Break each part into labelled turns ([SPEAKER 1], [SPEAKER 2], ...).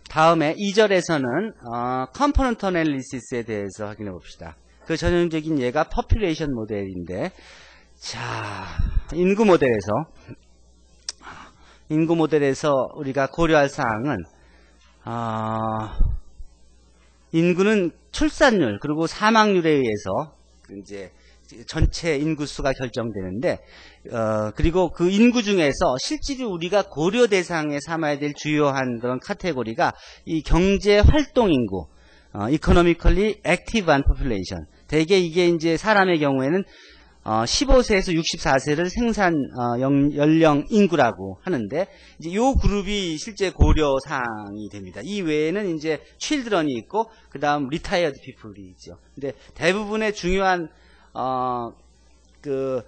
[SPEAKER 1] 다음에 2절에서는 컴포넌트 애널리시스에 대해서 확인해 봅시다. 그 전형적인 예가 퍼퓰레이션 모델인데, 자, 인구 모델에서 우리가 고려할 사항은 인구는 출산율 그리고 사망률에 의해서 이제 전체 인구 수가 결정되는데, 그리고 그 인구 중에서 실제로 우리가 고려 대상에 삼아야 될 주요한 그런 카테고리가 이 경제 활동 인구, economically active한 population. 대개 이게 이제 사람의 경우에는 15세에서 64세를 생산 연령 인구라고 하는데, 이제 요 그룹이 실제 고려 사항이 됩니다. 이 외에는 이제 children이 있고, 그 다음 retired people이 있죠. 근데 대부분의 중요한 그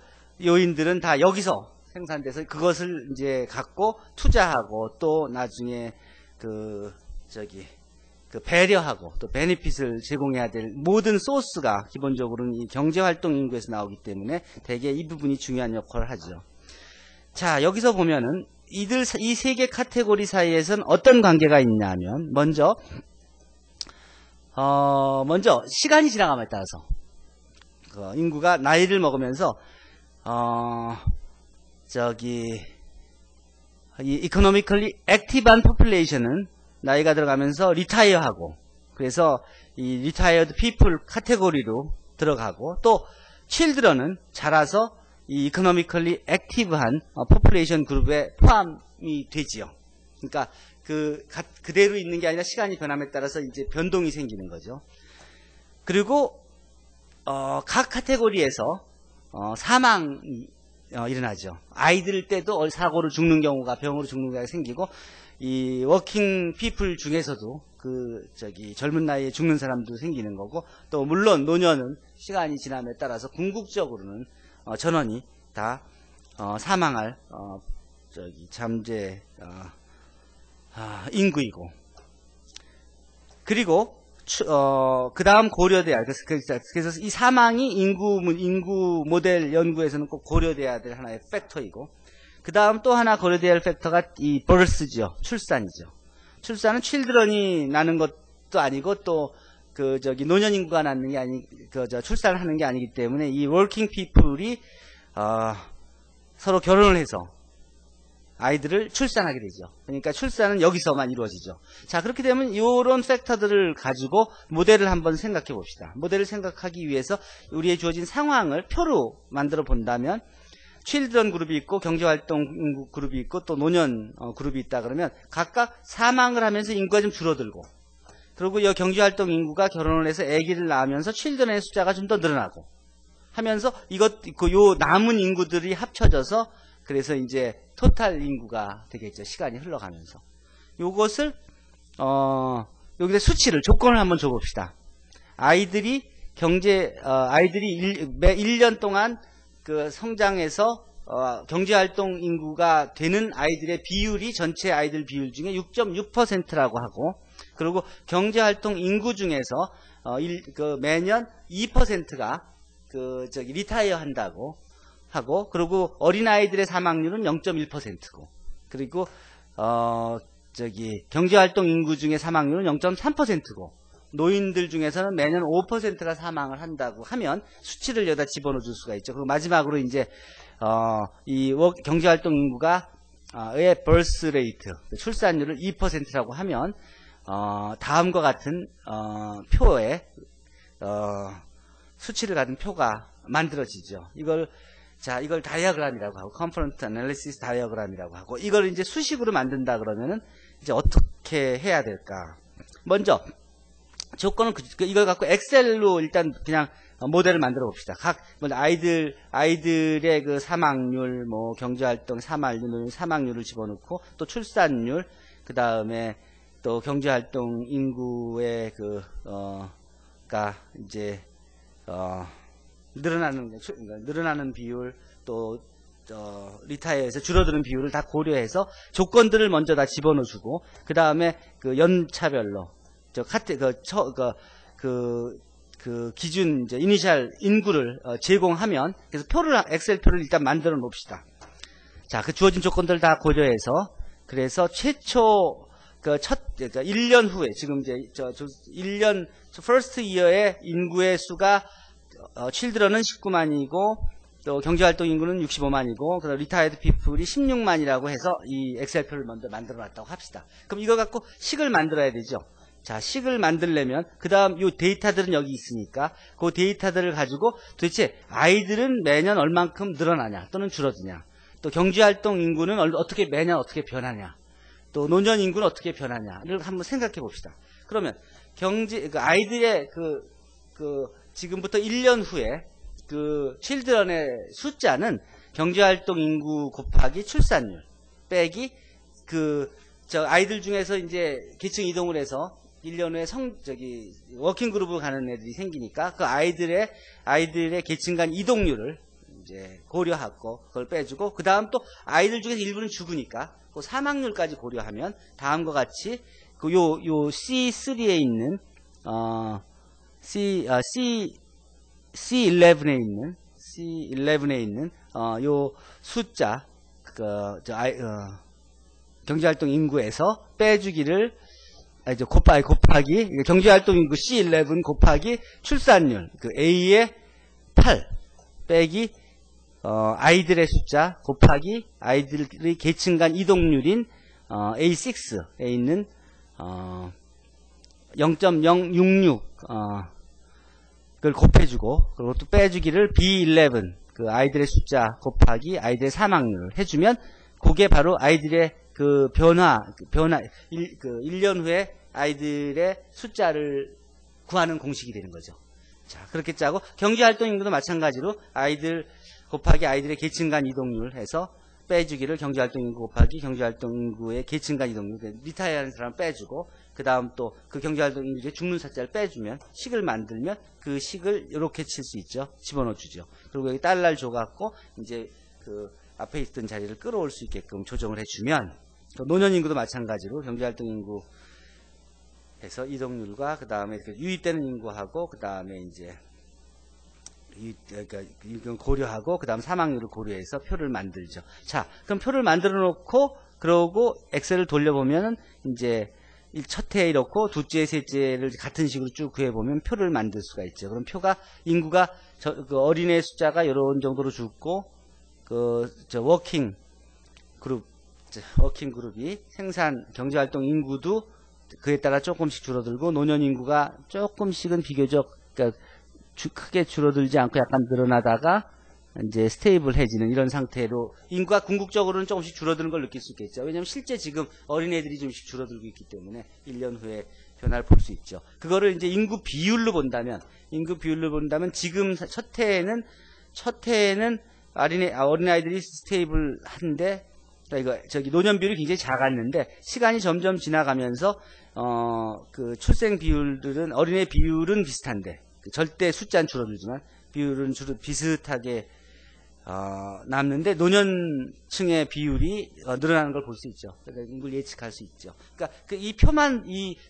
[SPEAKER 1] 요인들은 다 여기서 생산돼서 그것을 이제 갖고 투자하고, 또 나중에 그 배려하고 또 베네핏을 제공해야 될 모든 소스가 기본적으로는 이 경제활동 인구에서 나오기 때문에 대개 이 부분이 중요한 역할을 하죠. 자, 여기서 보면은 이 세 개 카테고리 사이에서는 어떤 관계가 있냐면, 먼저 시간이 지나감에 따라서 인구가 나이를 먹으면서 이 economically active한 population은 나이가 들어가면서 리타이어하고, 그래서 이 retired people 카테고리로 들어가고, 또 children은 자라서 이 economically active한 population 그룹에 포함이 되지요. 그러니까 그대로 있는 게 아니라 시간이 변함에 따라서 이제 변동이 생기는 거죠. 그리고 각 카테고리에서 사망이 일어나죠. 아이들 때도 사고로 죽는 경우가, 병으로 죽는 경우가 생기고, 이 워킹 피플 중에서도 젊은 나이에 죽는 사람도 생기는 거고, 또 물론 노년은 시간이 지남에 따라서 궁극적으로는 전원이 다 사망할 잠재 인구이고, 그리고 그 다음 고려돼야, 그래서 이 사망이 인구 모델 연구에서는 꼭 고려돼야 될 하나의 팩터이고, 그 다음 또 하나 고려돼야 할 팩터가 이 birth죠. 출산이죠. 출산은 children이 나는 것도 아니고, 또 노년 인구가 낳는 게 출산을 하는 게 아니기 때문에, 이 working people이 서로 결혼을 해서 아이들을 출산하게 되죠. 그러니까 출산은 여기서만 이루어지죠. 자, 그렇게 되면 이런 팩터들을 가지고 모델을 한번 생각해 봅시다. 모델을 생각하기 위해서 우리의 주어진 상황을 표로 만들어 본다면, children 그룹이 있고, 경제활동 인구 그룹이 있고, 또 노년 그룹이 있다 그러면, 각각 사망을 하면서 인구가 좀 줄어들고, 그리고 이 경제활동 인구가 결혼을 해서 아기를 낳으면서 children의 숫자가 좀 더 늘어나고 하면서, 요 남은 인구들이 합쳐져서 그래서 이제 토탈 인구가 되겠죠. 시간이 흘러가면서. 요것을 여기다 수치를, 조건을 한번 줘봅시다. 아이들이 매 1년 동안 성장해서 경제활동 인구가 되는 아이들의 비율이 전체 아이들 비율 중에 6.6%라고 하고, 그리고 경제활동 인구 중에서 매년 2%가 리타이어 한다고 하고, 그리고 어린아이들의 사망률은 0.1%고, 그리고 경제활동 인구 중에 사망률은 0.3%고, 노인들 중에서는 매년 5%가 사망을 한다고 하면 수치를 여기다 집어넣어 줄 수가 있죠. 그리고 마지막으로 이제 이 경제활동 인구가 의 birth rate, 출산율을 2%라고 하면 다음과 같은 표에 수치를 가진 표가 만들어지죠. 이걸 다이어그램이라고 하고, 컴포넌트 애널리시스 다이어그램이라고 하고, 이걸 이제 수식으로 만든다 그러면은 이제 어떻게 해야 될까? 먼저 조건은 이걸 갖고 엑셀로 일단 그냥 모델을 만들어 봅시다. 아이들의 그 사망률, 경제활동 사망률을 집어넣고, 또 출산율, 그 다음에 또 경제활동 인구의 이제 늘어나는 비율, 또 리타이어에서 줄어드는 비율을 다 고려해서 조건들을 먼저 다 집어넣어주고, 그 다음에 연차별로 기준 이제 이니셜 인구를 제공하면, 그래서 엑셀 표를 일단 만들어 놓읍시다. 자, 그 주어진 조건들을 다 고려해서, 그래서 최초 그러니까 1년 후에, 지금 이제, 1년, first year의 인구의 수가, children은 19만이고, 또 경제활동 인구는 65만이고, 그다음 retired people이 16만이라고 해서 이 엑셀표를 먼저 만들어 놨다고 합시다. 그럼 이거 갖고 식을 만들어야 되죠. 자, 식을 만들려면, 그 다음 요 데이터들은 여기 있으니까, 그 데이터들을 가지고 도대체 아이들은 매년 얼만큼 늘어나냐, 또는 줄어드냐, 또 경제활동 인구는 어떻게 매년 어떻게 변하냐, 또 노년 인구는 어떻게 변하냐를 한번 생각해 봅시다. 그러면 아이들의 지금부터 1년 후에 children의 숫자는 경제활동 인구 곱하기 출산율 빼기 아이들 중에서 이제 계층 이동을 해서 1년 후에 워킹 그룹으로 가는 애들이 생기니까 그 아이들의 계층 간 이동률을 이제 고려하고 그걸 빼주고, 그 다음 또 아이들 중에서 일부는 죽으니까 그 사망률까지 고려하면 다음과 같이 요 C3에 있는 C11에 있는 요 숫자 경제활동 인구에서 빼주기를 이제 곱하기 경제활동 인구 C11 곱하기 출산율 A의 8 빼기 아이들의 숫자 곱하기 아이들의 계층 간 이동률인 A6에 있는 0.066 그걸 곱해주고, 그리고 또 빼주기를 B11 아이들의 숫자 곱하기 아이들의 사망률 해주면 그게 바로 아이들의 변화 1년 후에 아이들의 숫자를 구하는 공식이 되는 거죠. 자, 그렇게 짜고, 경제활동 인구도 마찬가지로 아이들 곱하기 아이들의 계층 간 이동률 해서 빼주기를 경제활동 인구 곱하기 경제활동 인구의 계층 간 이동률, 리타이어하는 사람 빼주고, 그 다음 또 그 경제활동 인구의 죽는 숫자를 빼주면 식을 만들면 그 식을 이렇게 칠 수 있죠. 집어넣어 주죠. 그리고 여기 달러를 줘갖고 이제 앞에 있던 자리를 끌어올 수 있게끔 조정을 해주면, 노년 인구도 마찬가지로 경제활동 인구 해서 이동률과 그 다음에 유입되는 인구하고 그 다음에 이제 그러니까 이건 고려하고 그 다음 사망률을 고려해서 표를 만들죠. 자, 그럼 표를 만들어 놓고 그러고 엑셀을 돌려보면은 이제 첫 해에 이렇고 둘째, 셋째를 같은 식으로 쭉 구해보면 표를 만들 수가 있죠. 그럼 표가 인구가 어린애 숫자가 이런 정도로 죽고 워킹 그룹이 생산 경제활동 인구도 그에 따라 조금씩 줄어들고, 노년 인구가 조금씩은 비교적 크게 줄어들지 않고 약간 늘어나다가 이제 스테이블해지는 이런 상태로 인구가 궁극적으로는 조금씩 줄어드는 걸 느낄 수 있겠죠. 왜냐하면 실제 지금 어린애들이 좀씩 줄어들고 있기 때문에 1년 후에 변화를 볼 수 있죠. 그거를 이제 인구 비율로 본다면 지금 첫 해에는 어린아이들이 스테이블한데, 노년 비율이 굉장히 작았는데 시간이 점점 지나가면서 출생 비율들은 어린애 비율은 비슷한데 절대 숫자는 줄어들지만 비율은 비슷하게 남는데 노년층의 비율이 늘어나는 걸 볼 수 있죠. 그러니까 인구를 예측할 수 있죠. 그러니까 이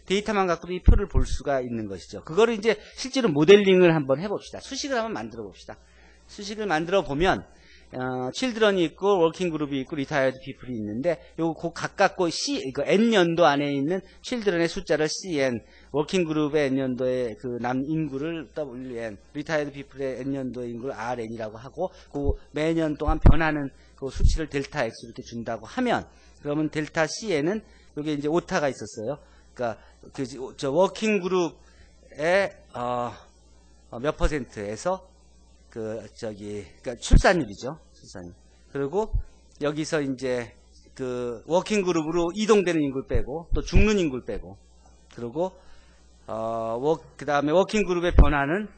[SPEAKER 1] 데이터만 갖고도 이 표를 볼 수가 있는 것이죠. 그거를 이제 실제로 모델링을 한번 해봅시다. 수식을 한번 만들어 봅시다. 수식을 만들어 보면 children이 있고 워킹 그룹이 있고 retired people이 있는데 요거 각각 n년도 안에 있는 children의 숫자를 cn, 워킹 그룹의 n년도의 남 인구를 wn, retired people의 n년도의 인구를 rn이라고 하고, 매년 동안 변하는 수치를 델타 x 이렇게 준다고 하면, 그러면 델타 cn은 여기 이제 오타가 있었어요. 그러니까 워킹 그룹의 몇 퍼센트에서 그러니까 출산율이죠. 출산율. 그리고 여기서 이제 워킹 그룹으로 이동되는 인구를 빼고, 또 죽는 인구를 빼고, 그리고 그 다음에 워킹 그룹의 변화는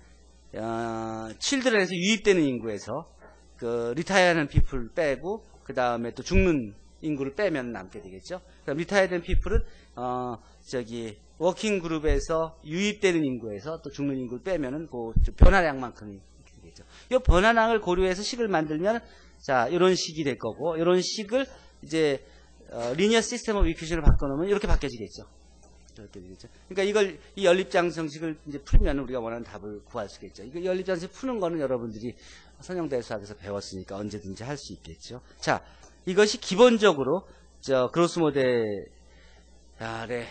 [SPEAKER 1] children에서 유입되는 인구에서 리타이어하는 피플 빼고, 그 다음에 또 죽는 인구를 빼면 남게 되겠죠. 그럼 리타이어된 피플은 워킹 그룹에서 유입되는 인구에서 또 죽는 인구를 빼면은 변화량만큼이 되겠죠. 이 변화량을 고려해서 식을 만들면 이런 식이 될 거고, 이런 식을 이제 리니어 시스템 오브 이퀴션을 바꿔놓으면 이렇게 바뀌어지겠죠. 그러니까 이 연립장정식을 이제 풀면 우리가 원하는 답을 구할 수 있겠죠. 이 연립장정식 푸는 거는 여러분들이 선형대 수학에서 배웠으니까 언제든지 할 수 있겠죠. 자, 이것이 기본적으로 그로스 모델의 의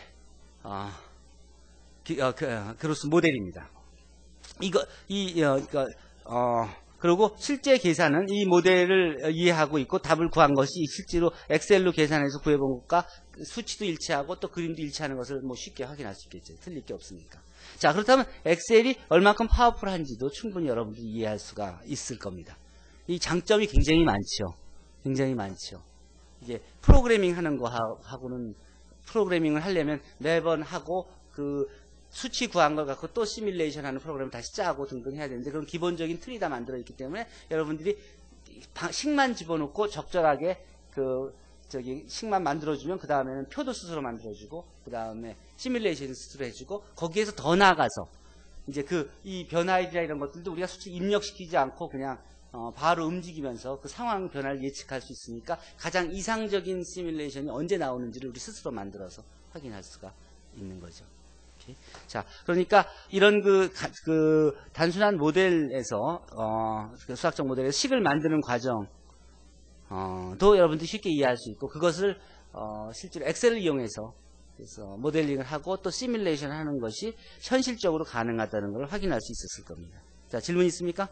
[SPEAKER 1] 그로스 모델입니다. 그리고 실제 계산은 이 모델을 이해하고 있고 답을 구한 것이 실제로 엑셀로 계산해서 구해본 것과 수치도 일치하고 또 그림도 일치하는 것을 뭐 쉽게 확인할 수 있겠죠. 틀릴 게 없으니까. 자, 그렇다면 엑셀이 얼마큼 파워풀한지도 충분히 여러분들이 이해할 수가 있을 겁니다. 이 장점이 굉장히 많죠. 굉장히 많죠. 이제 프로그래밍 하는 거 하고는 프로그래밍을 하려면 매번 하고 그 수치 구한 걸 갖고 또 시뮬레이션 하는 프로그램을 다시 짜고 등등 해야 되는데 그런 기본적인 틀이 다 만들어 있기 때문에 여러분들이 식만 집어넣고 적절하게 식만 만들어주면 그 다음에는 표도 스스로 만들어주고 그 다음에 시뮬레이션 스스로 해주고 거기에서 더 나아가서 이제 이 변화일이나 이런 것들도 우리가 솔직히 입력시키지 않고 그냥 바로 움직이면서 그 상황 변화를 예측할 수 있으니까 가장 이상적인 시뮬레이션이 언제 나오는지를 우리 스스로 만들어서 확인할 수가 있는 거죠. 자, 그러니까 이런 단순한 모델에서 수학적 모델에서 식을 만드는 과정 도 여러분들이 쉽게 이해할 수 있고 그것을 실제로 엑셀을 이용해서 그래서 모델링을 하고 또 시뮬레이션 하는 것이 현실적으로 가능하다는 걸 확인할 수 있었을 겁니다. 자, 질문 있습니까?